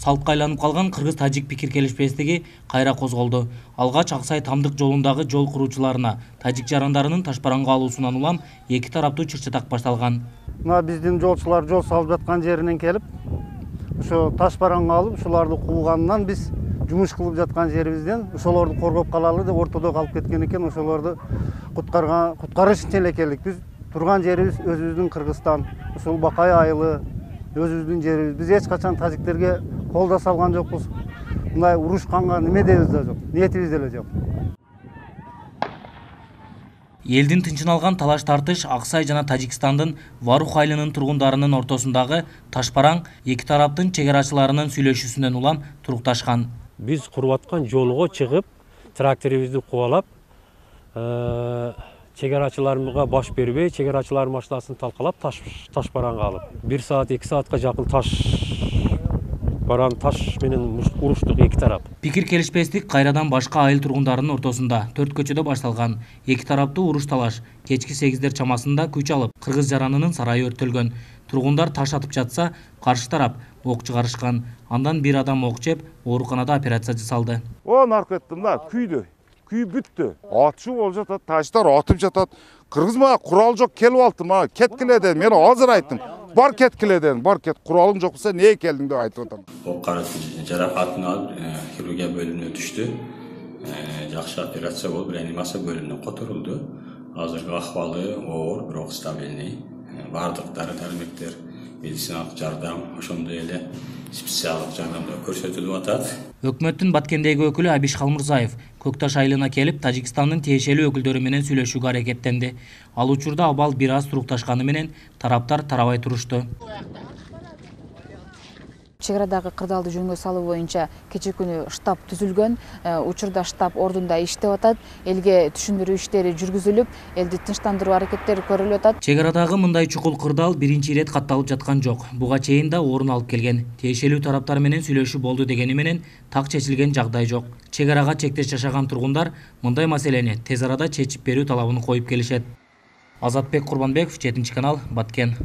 Салтка айланып калган кыргыз-тажик пикир келишпестиги кайра козголду. Алгач Аксай Тамдык жолундагы жол куруучуларына тажик жарандарынын Ташбаранга алуусунан улам эки тараптуу чыр-чатак башталган. Мына биздин жолчулар жол салып жаткан жеринен келип, ошо Ташбаранга алып, ушуларды куугандан биз жумуш кылып жаткан жерибизден ошолорду коргоп калалы деп ортодо калып кеткен экен. Ошолорду куткарыш үчүн эле келдик. Биз турган жерибиз өзүбүздүн Кыргызстан, ушул Бакай айылы өзүбүздүн жерибиз. Биз эч качан тажиктерге кол да салган жокпуз. Мындай урушканга немедебиз да жок, ниетибиз деле жок. Элдин тынчын алган талаш-тартыш Аксай жана Тажикстандын Варух айылынын тургундарынын ортосундагы Ташбараң эки тараптын чегарачыларынын сүйлөшүүсүнөн улам турукташкан. Биз куруп аткан жолго чыгып, тракторибизди кубалап, чегарачыларга баш бербей, чегарачылар машинасын талкалап Ташбаранга алып. 1 саат, 2 саатка жакын таш менен уруштук эки тарап. Пикир келишпестик кайрадан башка айыл тургундарынын ортосунда 4 көчөдө башталган. Эки тараптуу уруш талаш кечки 8дер чамасында күч алып, кыргыз жаранынын сарайы өрттөлгөн. Тургундар таш атып жатса, каршы тарап ок чыгарышкан. Андан бир адам ок жеп, ооруканада операция жасалды. Наркеттим да, күйдү. Күй бүттү. Атышуу болуп жатат, таштар атып жатат. Кыргыз мага курал жок, келип алды, мага кеткиле деп. Мен азыр айттым. Бар кеткиле дедим. Бар кет, куралың жок болсо эмне келдиң деп айтып атам. Ок жаракатын алып, хирургия бөлүмүнө түштү. Жакшы операция болуп, реанимация бөлүмүнө которулду. Азыркы акыбалы оор, бирок стабилдий. Бардык дары-дармектер, медициналык жардам, ошондой эле специалдык жардам да көрсөтүлүп атат. Өкмөттүн Баткендеги өкүлү Абиш Калмырзаев Көкташ айылына келип, Тажикстандын тиешелүү өкүлдөрү менен сүйлөшүүгө аракеттенди. Ал учурда абал бир аз турукташканы менен тараптар тарабай турушту. Чегарадагы кырдаалды жөнгө салуу боюнча кечээ күнү штаб түзүлгөн. Учурда штаб ордунда иштеп атат. Элге түшүндүрүү иштери жүргүзүлүп, элди тынчтандыруу аракеттери көрүлүп атат. Чегарадагы мындай чукул кырдаал биринчи ирет катталып жаткан жок. Буга чейин да орун алып келген. Тиешелүү тараптар менен сүйлөшүү болду дегени менен так чечилген жагдай жок. Чегарага чектеш жашаган тургундар мындай маселени тез арада чечип берүү талабын коюп келишет. Азатбек Курбанбеков, 7 канал, Баткен.